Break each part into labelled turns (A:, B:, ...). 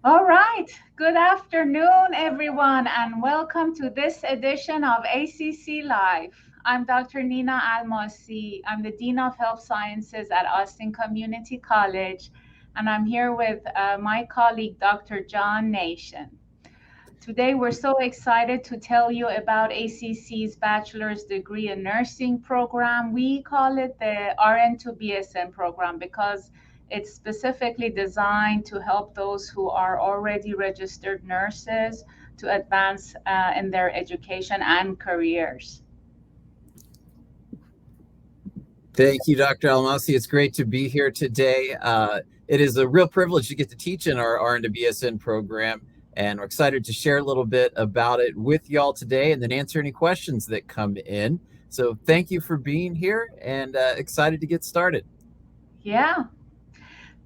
A: All right. Good afternoon, everyone, and welcome to this edition of ACC Live. I'm Dr. Nina Almasy. I'm the Dean of Health Sciences at Austin Community College, and I'm here with my colleague, Dr. John Nation. Today, we're so excited to tell you about ACC's Bachelor's Degree in Nursing program. We call it the RN-to-BSN program because it's specifically designed to help those who are already registered nurses to advance in their education and careers.
B: Thank you, Dr. Almasy. It's great to be here today. It is a real privilege to get to teach in our RN-to-BSN program, and we're excited to share a little bit about it with y'all today and then answer any questions that come in. So thank you for being here and excited to get started.
A: Yeah.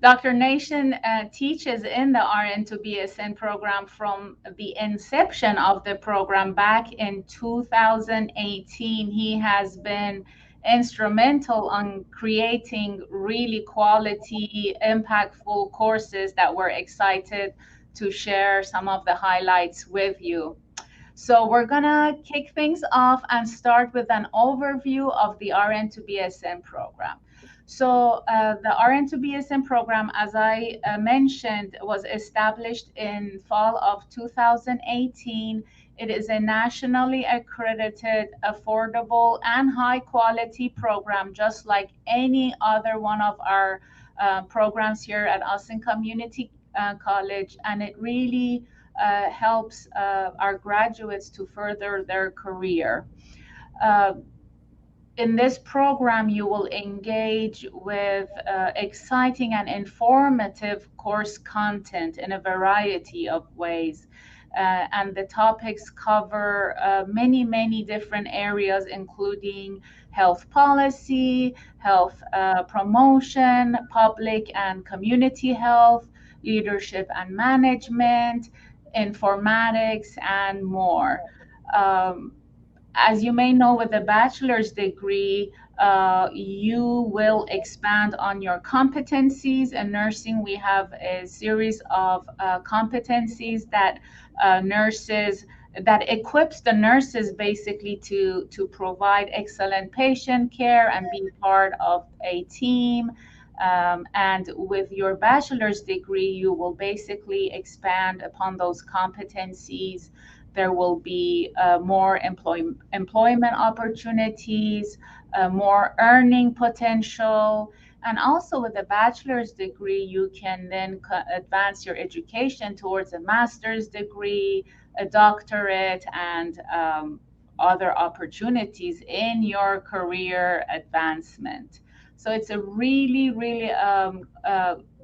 A: Dr. Nation teaches in the RN-to-BSN program from the inception of the program back in 2018. He has been instrumental on creating really quality, impactful courses that we're excited to share some of the highlights with you. So we're gonna kick things off and start with an overview of the RN-to-BSN program. So the RN-to-BSN program, as I mentioned, was established in fall of 2018. It is a nationally accredited, affordable, and high quality program, just like any other one of our programs here at Austin Community College. And it really helps our graduates to further their career. Uh, in this program, you will engage with exciting and informative course content in a variety of ways. And the topics cover many different areas, including health policy, health promotion, public and community health, leadership and management, informatics, and more. Um, as you may know, with a bachelor's degree, you will expand on your competencies. In nursing, we have a series of competencies that nurses that equips the nurses basically to provide excellent patient care and be part of a team. And with your bachelor's degree, you will basically expand upon those competencies. There will be more employment opportunities, more earning potential. And also with a bachelor's degree, you can then advance your education towards a master's degree, a doctorate, and other opportunities in your career advancement. So it's a really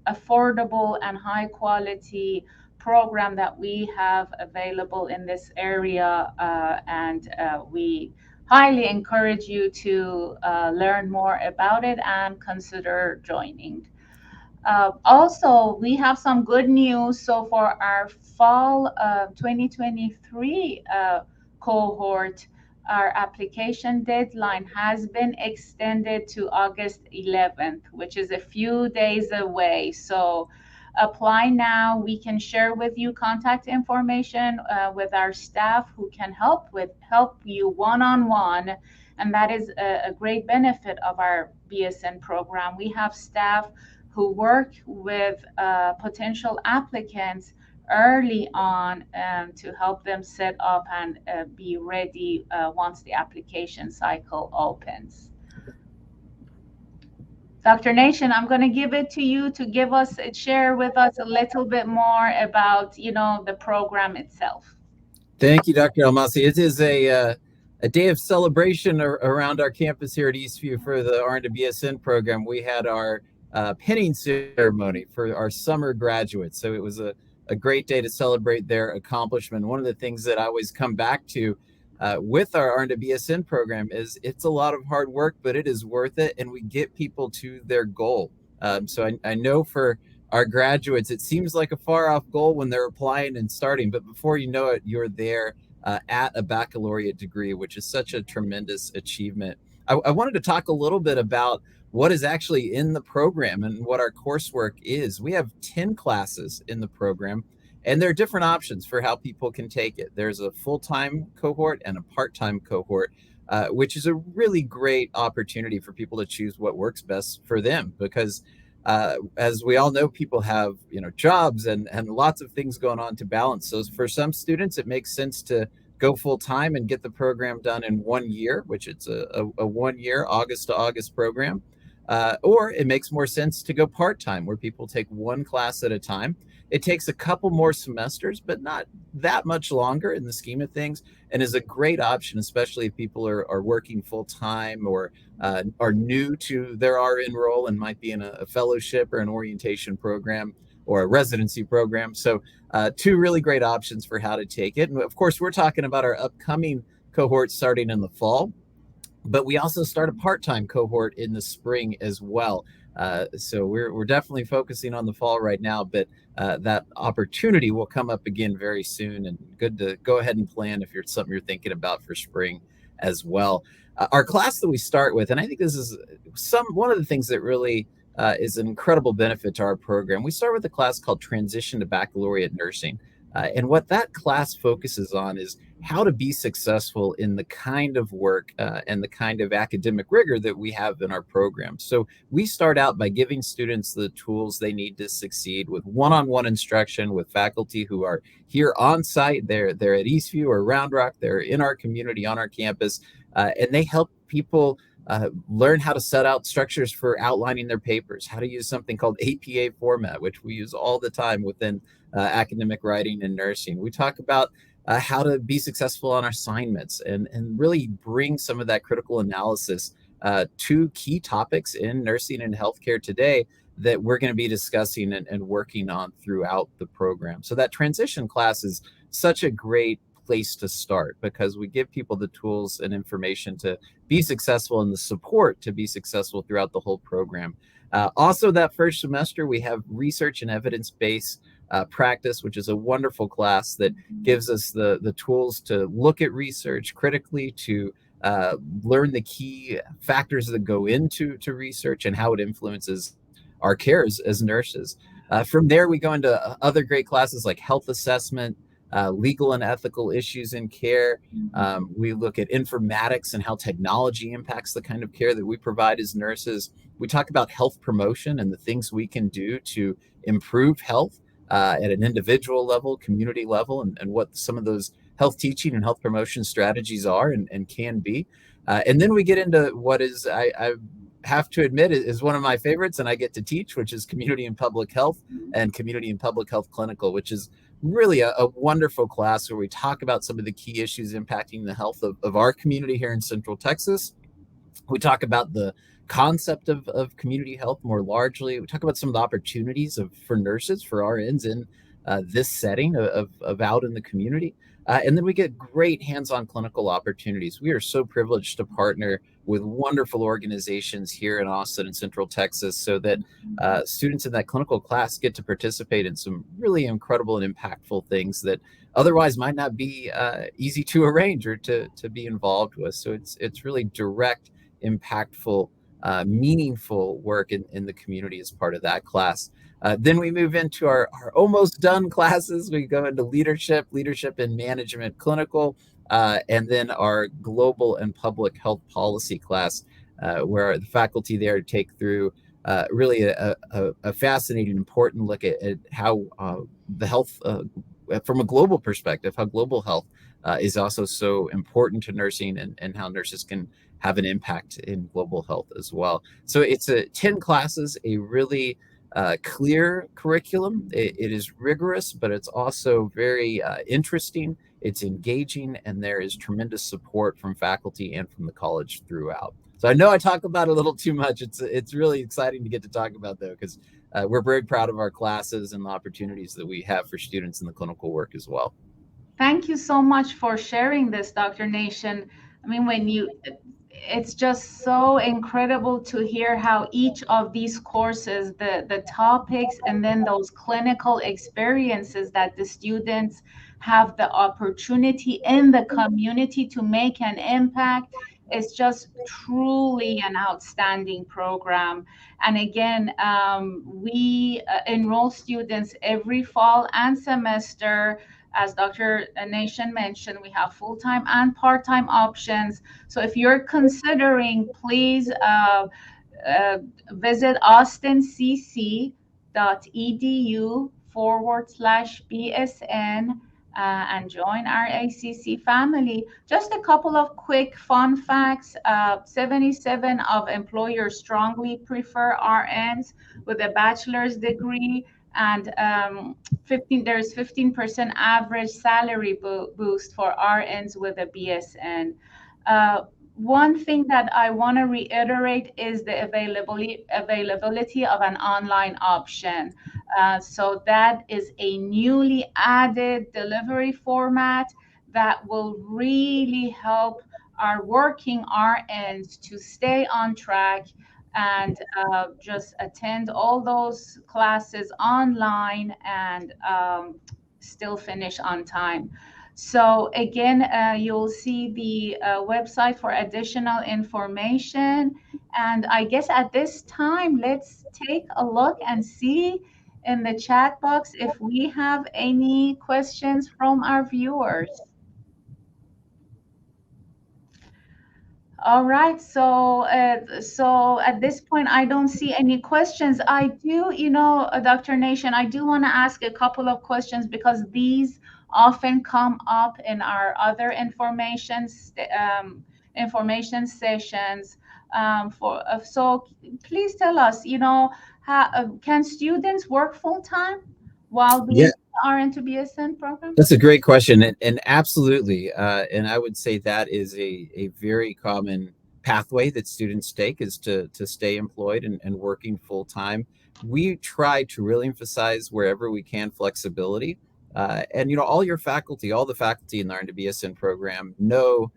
A: affordable and high quality program that we have available in this area, and we highly encourage you to learn more about it and consider joining. Also, we have some good news. So for our fall 2023 cohort, our application deadline has been extended to August 11th, which is a few days away. So apply now. We can share with you contact information with our staff who can help you one-on-one, and that is a great benefit of our BSN program. We have staff who work with potential applicants early on to help them set up and be ready once the application cycle opens. Dr. Nation, I'm going to give it to you to share with us a little bit more about, the program itself.
B: Thank you, Dr. Almasy. It is a day of celebration around our campus here at Eastview for the RN-to-BSN program. We had our pinning ceremony for our summer graduates. So it was a great day to celebrate their accomplishment. One of the things that I always come back to with our RN-to-BSN program is it's a lot of hard work, but it is worth it, and we get people to their goal. So I know for our graduates, it seems like a far off goal when they're applying and starting, but before you know it, you're there at a baccalaureate degree, which is such a tremendous achievement. I wanted to talk a little bit about what is actually in the program and what our coursework is. We have 10 classes in the program, And there are different options for how people can take it. There's a full-time cohort and a part-time cohort, which is a really great opportunity for people to choose what works best for them, because as we all know, people have jobs and lots of things going on to balance. So for some students, it makes sense to go full time and get the program done in 1 year, which it's a 1 year August to August program. Or it makes more sense to go part time, where people take one class at a time. It takes a couple more semesters, but not that much longer in the scheme of things, and is a great option, especially if people are working full time or are new to their RN role and might be in a fellowship or an orientation program or a residency program. So two really great options for how to take it. And of course, we're talking about our upcoming cohort starting in the fall, but we also start a part-time cohort in the spring as well. So we're definitely focusing on the fall right now, but that opportunity will come up again very soon, and good to go ahead and plan if it's something you're thinking about for spring as well. Our class that we start with, and I think this is one of the things that really is an incredible benefit to our program. We start with a class called Transition to Baccalaureate Nursing. And what that class focuses on is how to be successful in the kind of work and the kind of academic rigor that we have in our program. So we start out by giving students the tools they need to succeed with one-on-one instruction with faculty who are here on site. They're at Eastview or Round Rock. They're in our community, on our campus, and they help people learn how to set out structures for outlining their papers, how to use something called APA format, which we use all the time within academic writing and nursing. We talk about how to be successful on our assignments and really bring some of that critical analysis to key topics in nursing and healthcare today that we're going to be discussing and working on throughout the program. So that transition class is such a great place to start, because we give people the tools and information to be successful and the support to be successful throughout the whole program. Also, that first semester, we have research and evidence-based practice, which is a wonderful class that gives us the tools to look at research critically, to learn the key factors that go into research and how it influences our care as nurses. From there, we go into other great classes like health assessment, legal and ethical issues in care. We look at informatics and how technology impacts the kind of care that we provide as nurses. We talk about health promotion and the things we can do to improve health at an individual level, community level, and what some of those health teaching and health promotion strategies are and can be. And then we get into what is, I have to admit, is one of my favorites, and I get to teach, which is community and public health and community and public health clinical, which is really a wonderful class where we talk about some of the key issues impacting the health of our community here in Central Texas. We talk about the concept of community health more largely. We talk about some of the opportunities for nurses, for RNs in this setting of out in the community. And then we get great hands-on clinical opportunities. We are so privileged to partner with wonderful organizations here in Austin and Central Texas, so that students in that clinical class get to participate in some really incredible and impactful things that otherwise might not be easy to arrange or to be involved with. So it's really direct, impactful, meaningful work in the community as part of that class. Then we move into our almost done classes. We go into leadership and management clinical, and then our global and public health policy class, where the faculty there take through really a fascinating, important look at how the health, from a global perspective, how global health is also so important to nursing, and how nurses can have an impact in global health as well. So it's 10 classes, a really clear curriculum. It is rigorous, but it's also very interesting. It's engaging, and there is tremendous support from faculty and from the college throughout. So I know I talk about it a little too much. It's really exciting to get to talk about, though, because we're very proud of our classes and the opportunities that we have for students in the clinical work as well.
A: Thank you so much for sharing this, Dr. Nation. I mean, it's just so incredible to hear how each of these courses, the topics, and then those clinical experiences that the students have the opportunity in the community to make an impact, It's just truly an outstanding program. And again, we enroll students every fall and semester. As Dr. Nation mentioned, we have full-time and part-time options. So if you're considering, please uh, visit austincc.edu/BSN and join our ACC family. Just a couple of quick fun facts. 77 of employers strongly prefer RNs with a bachelor's degree, and 15% average salary boost for RNs with a BSN. Uh, One thing that I want to reiterate is the availability of an online option. So that is a newly added delivery format that will really help our working RNs to stay on track and just attend all those classes online and still finish on time. So again, you'll see the website for additional information. And I guess at this time, let's take a look and see in the chat box if we have any questions from our viewers. All right, so at this point, I don't see any questions. I do, Dr. Nation, I do want to ask a couple of questions because these often come up in our other information sessions. So please tell us, can students work full time while being
B: Yeah,
A: in the RN-to-BSN program?
B: that's a great question, and absolutely. And I would say that is a very common pathway that students take, is to stay employed and working full time. We try to really emphasize wherever we can flexibility. And all the faculty in the RN-to-BSN program know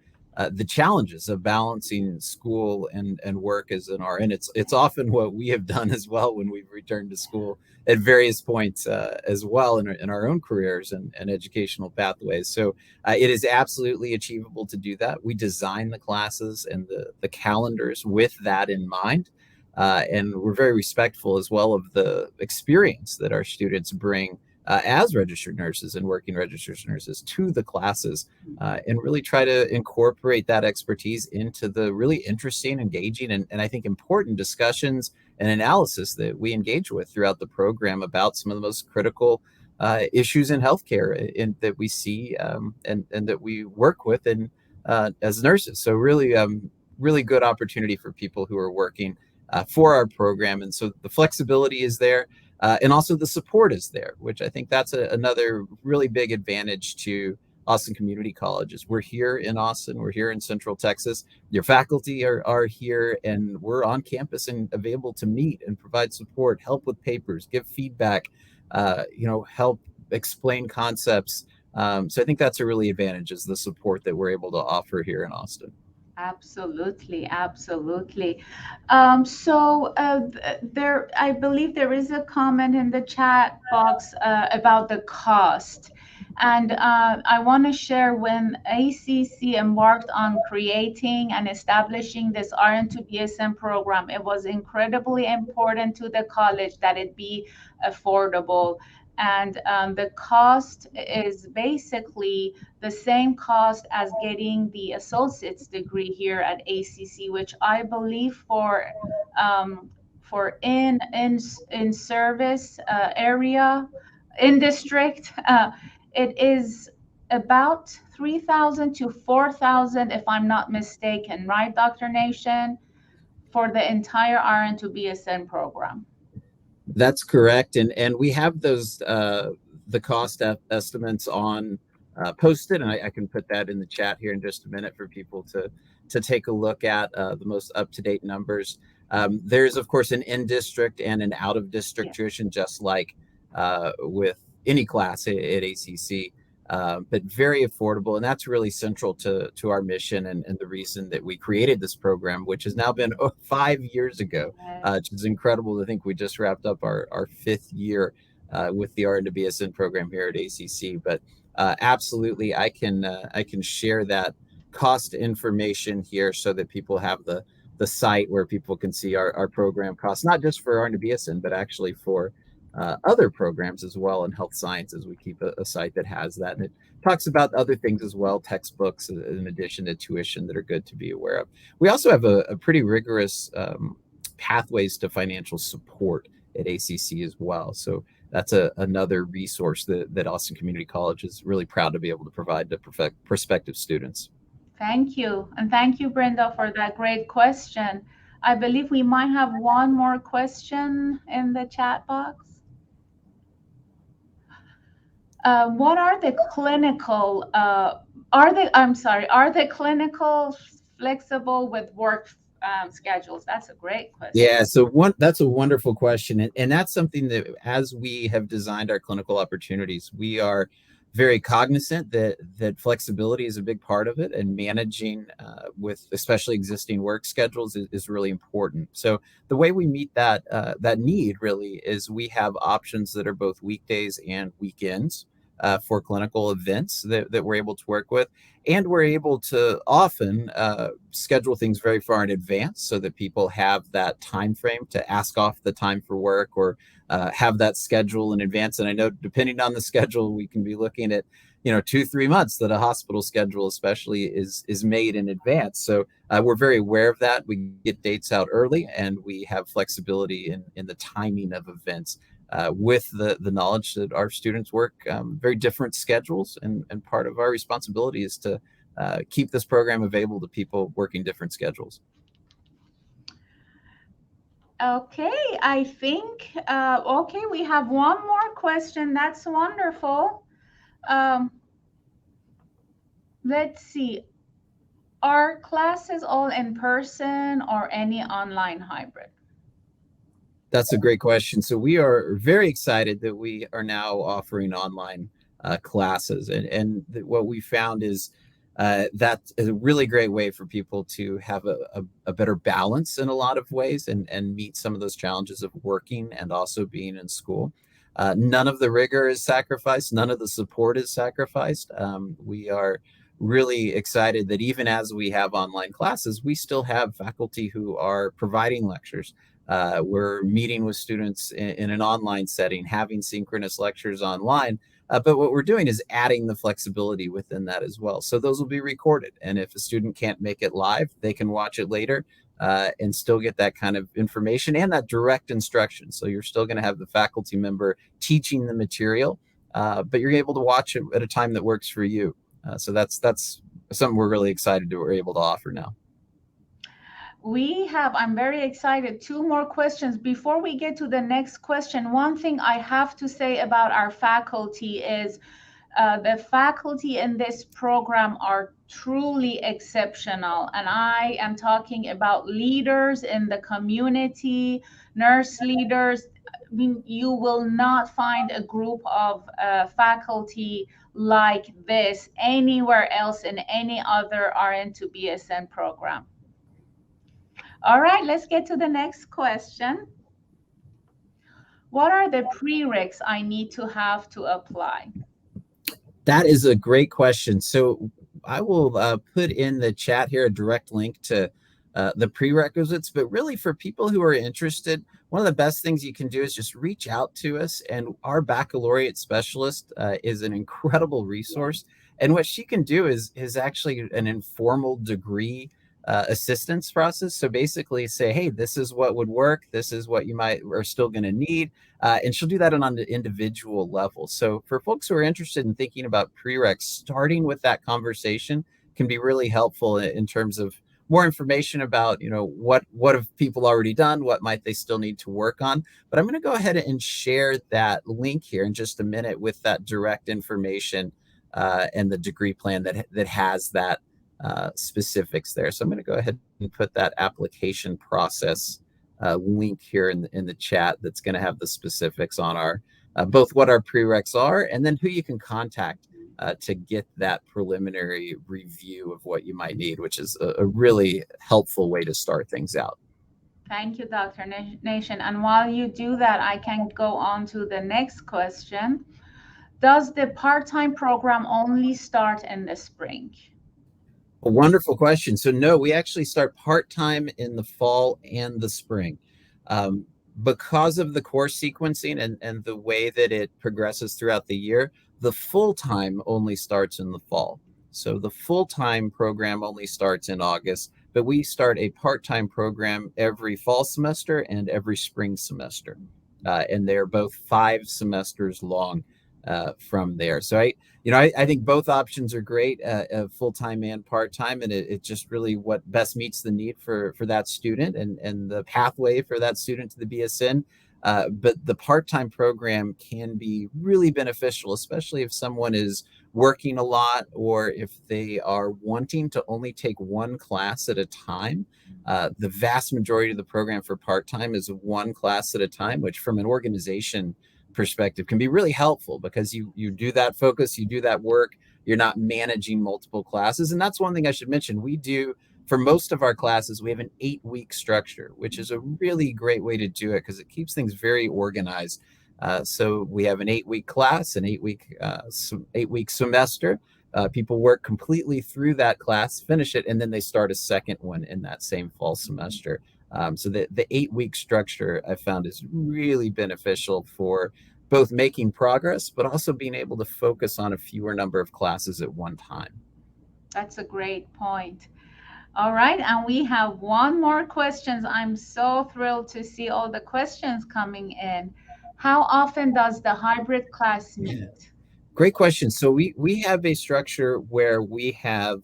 B: the challenges of balancing school and work as an RN. It's often what we have done as well when we've returned to school at various points as well in our own careers and educational pathways. So it is absolutely achievable to do that. We design the classes and the calendars with that in mind. And we're very respectful as well of the experience that our students bring as registered nurses and working registered nurses to the classes, and really try to incorporate that expertise into the really interesting, engaging, and I think important discussions and analysis that we engage with throughout the program about some of the most critical issues in healthcare that we see, and that we work with as nurses. So really, really good opportunity for people who are working for our program. And so the flexibility is there. And also the support is there, which I think that's another really big advantage to Austin Community Colleges. We're here in Austin. We're here in Central Texas. Your faculty are here, and we're on campus and available to meet and provide support, help with papers, give feedback, help explain concepts. So I think that's a really advantage, is the support that we're able to offer here in Austin.
A: Absolutely, absolutely. I believe there is a comment in the chat box about the cost. And I want to share, when ACC embarked on creating and establishing this RN-to-BSN program, it was incredibly important to the college that it be affordable. And the cost is basically the same cost as getting the associate's degree here at ACC, which I believe for in service area in district, it is about 3,000 to 4,000, if I'm not mistaken, right, Dr. Nation, for the entire RN-to-BSN program.
B: That's correct, and we have those the cost estimates on posted, and I can put that in the chat here in just a minute for people to take a look at the most up-to-date numbers. There's of course an in-district and an out-of-district tuition, just like with any class at ACC. But very affordable, and that's really central to our mission and the reason that we created this program, which has now been 5 years ago, which is incredible to think. We just wrapped up our 5th year with the RN-to-BSN program here at ACC. But absolutely, I can share that cost information here so that people have the site where people can see our program costs, not just for RN-to-BSN, but actually for other programs as well in health sciences. We keep a site that has that, and it talks about other things as well, textbooks in addition to tuition that are good to be aware of. We also have a pretty rigorous pathways to financial support at ACC as well. So that's another resource that Austin Community College is really proud to be able to provide to prospective students.
A: Thank you. And thank you, Brenda, for that great question. I believe we might have one more question in the chat box. What are the clinical, are the clinical flexible with work schedules? That's a great question.
B: Yeah, so that's a wonderful question. And that's something that as we have designed our clinical opportunities, we are very cognizant that flexibility is a big part of it, and managing with especially existing work schedules is really important. So the way we meet that need really is we have options that are both weekdays and weekends for clinical events that we're able to work with. And we're able to often schedule things very far in advance so that people have that time frame to ask off the time for work, or have that schedule in advance. And I know depending on the schedule, we can be looking at 2-3 months that a hospital schedule especially is made in advance. So we're very aware of that. We get dates out early, and we have flexibility in the timing of events. With the knowledge that our students work very different schedules, and part of our responsibility is to keep this program available to people working different schedules.
A: Okay, I think, okay, we have one more question. That's wonderful. Let's see. Are classes all in person or any online hybrid?
B: That's a great question. So we are very excited that we are now offering online classes. And what we found is that's a really great way for people to have a better balance in a lot of ways, and meet some of those challenges of working and also being in school. None of the rigor is sacrificed. None of the support is sacrificed. We are really excited that even as we have online classes, we still have faculty who are providing lectures. We're meeting with students in an online setting, having synchronous lectures online. But what we're doing is adding the flexibility within that as well. So those will be recorded. And if a student can't make it live, they can watch it later and still get that kind of information and that direct instruction. So you're still going to have the faculty member teaching the material, but you're able to watch it at a time that works for you. So that's something we're really excited that we're able to offer now.
A: I'm very excited, 2 more questions. Before we get to the next question, one thing I have to say about our faculty is the faculty in this program are truly exceptional. And I am talking about leaders in the community, nurse leaders. I mean, you will not find a group of faculty like this anywhere else in any other RN-to-BSN program. All right, let's get to the next question. What are the prereqs I need to have to apply?
B: That is a great question. So I will put in the chat here a direct link to the prerequisites, but really for people who are interested, one of the best things you can do is just reach out to us, and our baccalaureate specialist is an incredible resource. And what she can do is actually an informal degree assistance process. So basically say, hey, this is what would work. This is what you are still going to need. And she'll do that on an individual level. So for folks who are interested in thinking about prereqs, starting with that conversation can be really helpful in terms of more information about, what have people already done? What might they still need to work on? But I'm going to go ahead and share that link here in just a minute with that direct information and the degree plan that has that specifics there. So I'm going to go ahead and put that application process link here in the chat that's going to have the specifics on our both what our prereqs are and then who you can contact to get that preliminary review of what you might need, which is a really helpful way to start things out.
A: Thank you, Dr. Nation. And while you do that, I can go on to the next question. Does the part-time program only start in the spring?
B: A wonderful question. So no, we actually start part-time in the fall and the spring. Um, because of the course sequencing and the way that it progresses throughout the year, the full-time only starts in the fall. So the full-time program only starts in August, but we start a part-time program every fall semester and every spring semester. And they're both 5 semesters long from there. So I think both options are great, full time and part time, and it's just really what best meets the need for that student and the pathway for that student to the BSN. But the part time program can be really beneficial, especially if someone is working a lot or if they are wanting to only take one class at a time. The vast majority of the program for part time is one class at a time, which from an organization perspective can be really helpful because you do that focus, you do that work, you're not managing multiple classes. And that's one thing I should mention. We do, for most of our classes, we have an 8-week structure, which is a really great way to do it because it keeps things very organized. So we have an 8-week class, an 8-week semester. People work completely through that class, finish it, and then they start a second one in that same fall semester. So the 8-week structure I found is really beneficial for both making progress, but also being able to focus on a fewer number of classes at one time.
A: That's a great point. All right, and we have one more questions. I'm so thrilled to see all the questions coming in. How often does the hybrid class meet?
B: Great question. So we have a structure where we have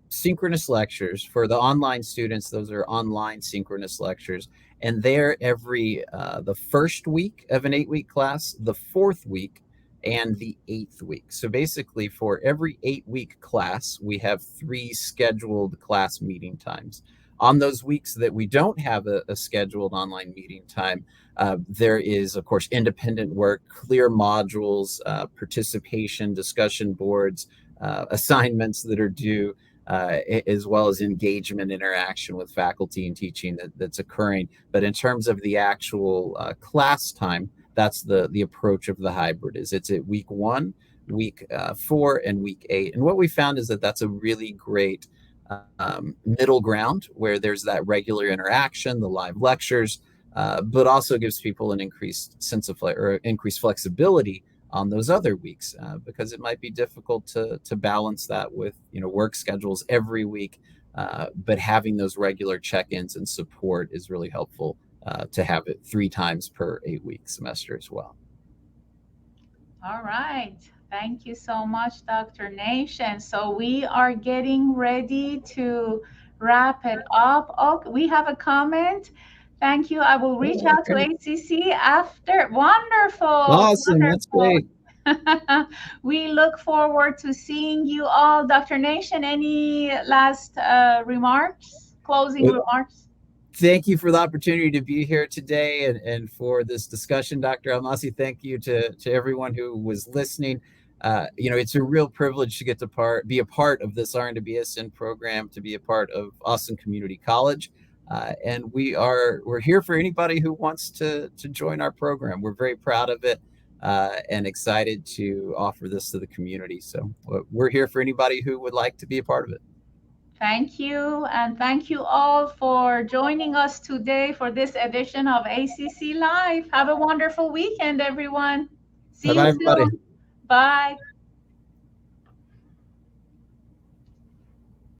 B: synchronous lectures for the online students. Those are online synchronous lectures, and they're every the first week of an 8-week class, the fourth week, and the 8th week. So basically, for every 8-week class, we have 3 scheduled class meeting times. On those weeks that we don't have a scheduled online meeting time, there is, of course, independent work, clear modules, participation, discussion boards, assignments that are due, as well as engagement, interaction with faculty and teaching that's occurring. But in terms of the actual class time, that's the approach of the hybrid. It's at week 1, week 4, and week 8. And what we found is that that's a really great middle ground where there's that regular interaction, the live lectures, but also gives people an increased sense of or increased flexibility on those other weeks because it might be difficult to balance that with work schedules every week. But having those regular check-ins and support is really helpful to have it 3 times per 8-week semester as well.
A: All right. Thank you so much, Dr. Nation. So we are getting ready to wrap it up. Oh, we have a comment. Thank you. I will reach out to ACC after. Wonderful.
B: Awesome.
A: Wonderful.
B: That's great.
A: We look forward to seeing you all. Dr. Nation, any last remarks, closing remarks?
B: Thank you for the opportunity to be here today and for this discussion, Dr. Almasy. Thank you to everyone who was listening. It's a real privilege to get to be a part of this RN-to-BSN program, to be a part of Austin Community College. And we're here for anybody who wants to join our program. We're very proud of it and excited to offer this to the community. So we're here for anybody who would like to be a part of it.
A: Thank you. And thank you all for joining us today for this edition of ACC Live. Have a wonderful weekend, everyone. See you soon. Bye.